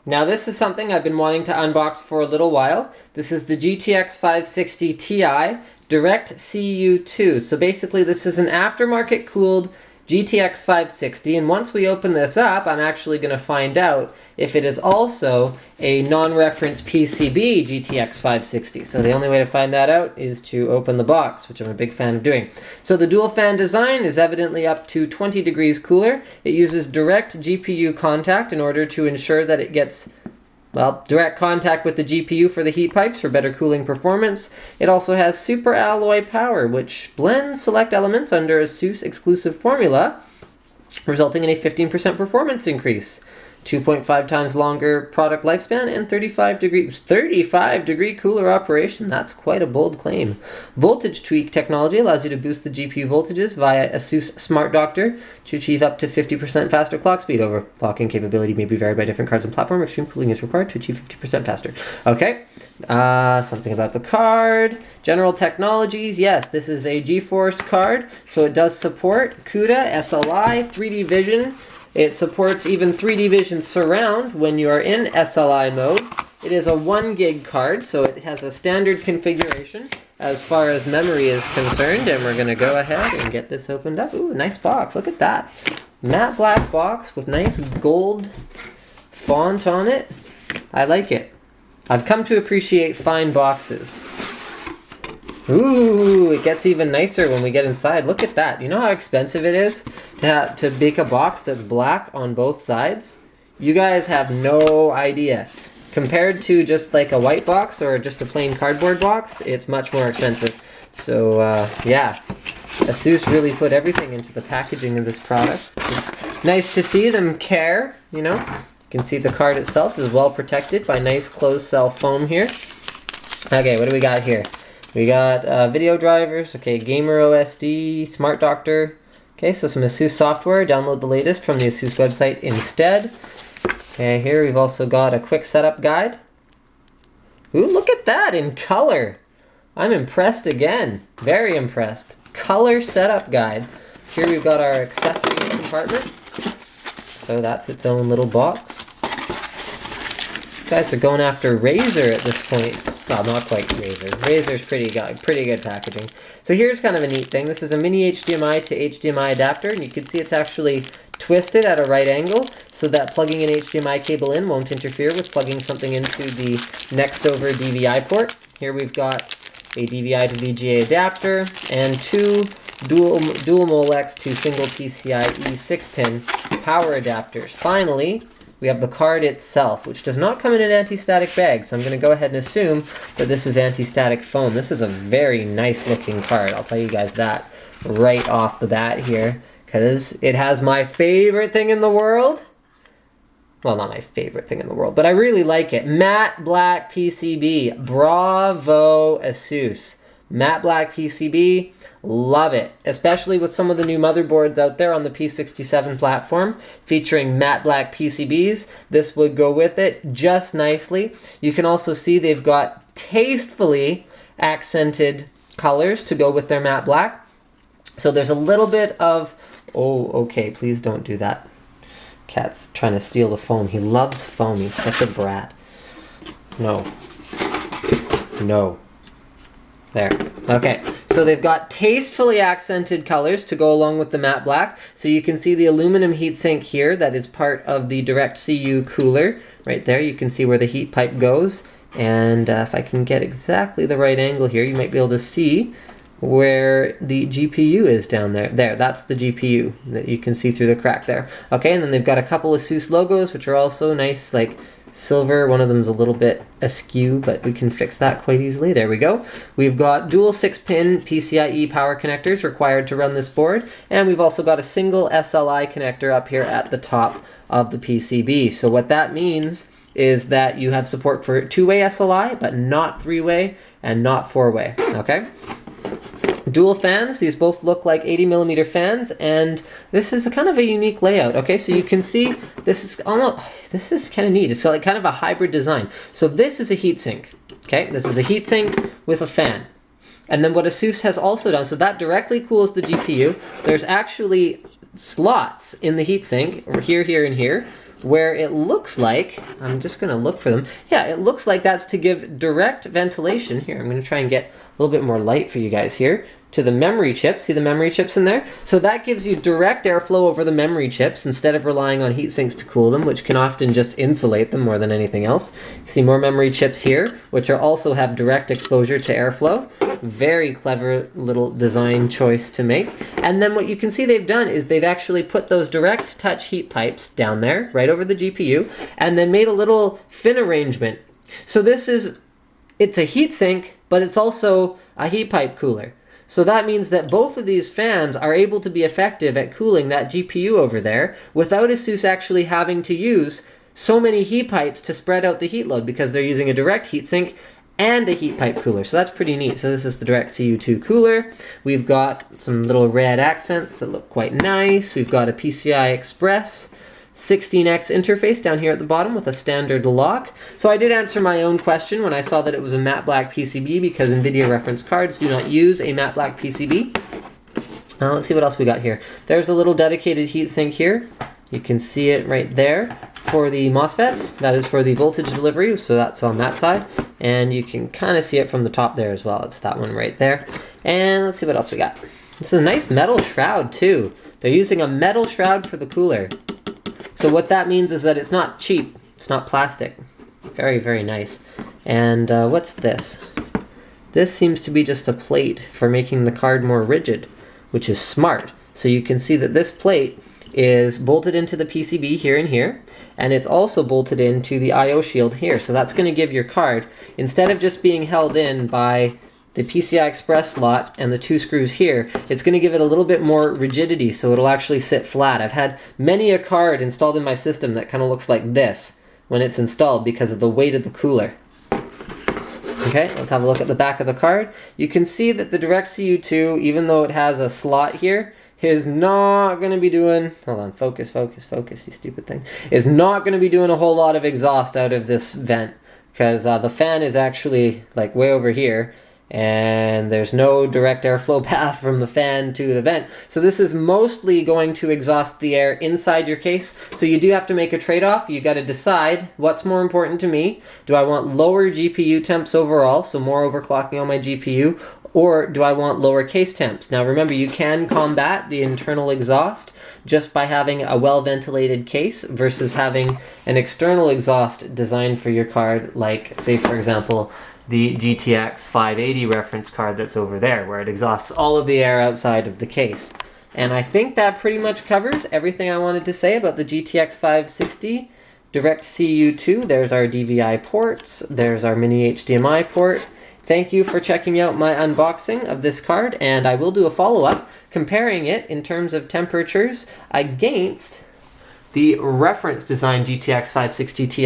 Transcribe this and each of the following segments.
Now this is something I've been wanting to unbox for a little while. This is the GTX 560 Ti Direct CU2. So basically this is an aftermarket cooled GTX 560, and once we open this up, I'm actually going to find out if it is also a non-reference PCB GTX 560. So the only way to find that out is to open the box, which I'm a big fan of doing. So the dual fan design is evidently up to 20 degrees cooler. It uses direct GPU contact in order to ensure that it gets, well, direct contact with the GPU for the heat pipes for better cooling performance. It also has super alloy power, which blends select elements under ASUS exclusive formula, resulting in a 15% performance increase. 2.5 times longer product lifespan and 35 degree cooler operation. That's quite a bold claim. Voltage tweak technology allows you to boost the GPU voltages via ASUS Smart Doctor to achieve up to 50% faster clock speed. Overclocking capability may be varied by different cards and platform. Extreme cooling is required to achieve 50% faster. Okay, something about the card. General technologies, yes, this is a GeForce card, so it does support CUDA, SLI, 3D vision. It supports even 3D Vision Surround when you are in SLI mode. It is a 1 gig card, so it has a standard configuration as far as memory is concerned. And we're going to go ahead and get this opened up. Ooh, nice box. Look at that. Matte black box with nice gold font on it. I like it. I've come to appreciate fine boxes. Ooh, it gets even nicer when we get inside. Look at that. You know how expensive it is to make a box that's black on both sides? You guys have no idea. Compared to just like a white box or just a plain cardboard box, it's much more expensive. So yeah, ASUS really put everything into the packaging of this product. It's nice to see them care, you know. You can see the card itself is well protected by nice closed cell foam here. Okay, what do we got here? We got video drivers, okay, Gamer OSD, Smart Doctor. Okay, so some ASUS software. Download the latest from the ASUS website instead. Okay, here we've also got a quick setup guide. Ooh, look at that in color. I'm impressed again. Very impressed. Color setup guide. Here we've got our accessory compartment. So that's its own little box. These guys are going after Razer at this point. Well, not quite Razer. Razer's pretty good packaging. So here's kind of a neat thing. This is a mini HDMI to HDMI adapter, and you can see it's actually twisted at a right angle so that plugging an HDMI cable in won't interfere with plugging something into the next over DVI port. Here we've got a DVI to VGA adapter and two dual Molex to single PCIe 6-pin power adapters. Finally, we have the card itself, which does not come in an anti-static bag, so I'm going to go ahead and assume that this is anti-static foam. This is a very nice looking card, I'll tell you guys that right off the bat here, because it has my favorite thing in the world. Well, not my favorite thing in the world, but I really like it. Matte black PCB. Bravo, ASUS. Matte black PCB. Love it, especially with some of the new motherboards out there on the P67 platform featuring matte black PCBs. This would go with it just nicely. You can also see they've got tastefully accented colors to go with their matte black. So there's a little bit of, oh, okay, please don't do that. Cat's trying to steal the foam. He loves foam. He's such a brat. No. No. There. Okay. So they've got tastefully accented colors to go along with the matte black. So you can see the aluminum heatsink here that is part of the direct CU cooler. Right there, you can see where the heat pipe goes. And if I can get exactly the right angle here, you might be able to see where the GPU is down there. There, that's the GPU that you can see through the crack there. Okay, and then they've got a couple of ASUS logos, which are also nice, like silver. One of them's a little bit askew, but we can fix that quite easily. There we go. We've got dual 6-pin PCIe power connectors required to run this board, and we've also got a single SLI connector up here at the top of the PCB. So what that means is that you have support for 2-way SLI, but not 3-way and not 4-way, okay? Dual fans, these both look like 80mm fans, and this is a kind of a unique layout. Okay, so you can see this is kind of neat. It's like kind of a hybrid design. So this is a heatsink. Okay, this is a heatsink with a fan. And then what ASUS has also done, so that directly cools the GPU. There's actually slots in the heatsink, here, here, and here, where it looks like, I'm just gonna look for them. Yeah, it looks like that's to give direct ventilation. Here, I'm gonna try and get a little bit more light for you guys here. To the memory chips. See the memory chips in there? So that gives you direct airflow over the memory chips instead of relying on heat sinks to cool them, which can often just insulate them more than anything else. You see more memory chips here, which are also have direct exposure to airflow. Very clever little design choice to make. And then what you can see they've done is they've actually put those direct touch heat pipes down there, right over the GPU, and then made a little fin arrangement. So it's a heat sink, but it's also a heat pipe cooler. So that means that both of these fans are able to be effective at cooling that GPU over there without ASUS actually having to use so many heat pipes to spread out the heat load, because they're using a direct heatsink and a heat pipe cooler. So that's pretty neat. So this is the direct CU2 cooler. We've got some little red accents that look quite nice. We've got a PCI Express 16x interface down here at the bottom with a standard lock. So I did answer my own question when I saw that it was a matte black PCB, because NVIDIA reference cards do not use a matte black PCB. Let's see what else we got here. There's a little dedicated heatsink here. You can see it right there for the MOSFETs. That is for the voltage delivery, so that's on that side. And you can kind of see it from the top there as well. It's that one right there. And let's see what else we got. This is a nice metal shroud too. They're using a metal shroud for the cooler. So what that means is that it's not cheap. It's not plastic. Very, very nice. And what's this? This seems to be just a plate for making the card more rigid, which is smart. So you can see that this plate is bolted into the PCB here and here, and it's also bolted into the I/O shield here. So that's going to give your card, instead of just being held in by the PCI Express slot and the two screws here, it's going to give it a little bit more rigidity, so it'll actually sit flat. I've had many a card installed in my system that kind of looks like this when it's installed because of the weight of the cooler. Okay, let's have a look at the back of the card. You can see that the Direct CU2, even though it has a slot here, is not going to be doing, hold on, focus, you stupid thing, is not going to be doing a whole lot of exhaust out of this vent, because the fan is actually like way over here, and there's no direct airflow path from the fan to the vent. So this is mostly going to exhaust the air inside your case. So you do have to make a trade-off. You got to decide what's more important to me. Do I want lower GPU temps overall, so more overclocking on my GPU, or do I want lower case temps? Now remember, you can combat the internal exhaust just by having a well-ventilated case versus having an external exhaust designed for your card, like, say for example, the GTX 580 reference card that's over there, where it exhausts all of the air outside of the case. And I think that pretty much covers everything I wanted to say about the GTX 560 Direct CU2. There's our DVI ports, there's our mini HDMI port. Thank you for checking out my unboxing of this card, and I will do a follow-up comparing it in terms of temperatures against the reference design GTX 560 Ti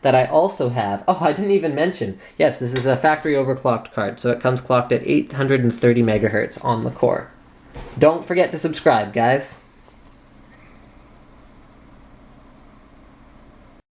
that I also have. Oh, I didn't even mention. Yes, this is a factory overclocked card, so it comes clocked at 830 megahertz on the core. Don't forget to subscribe, guys.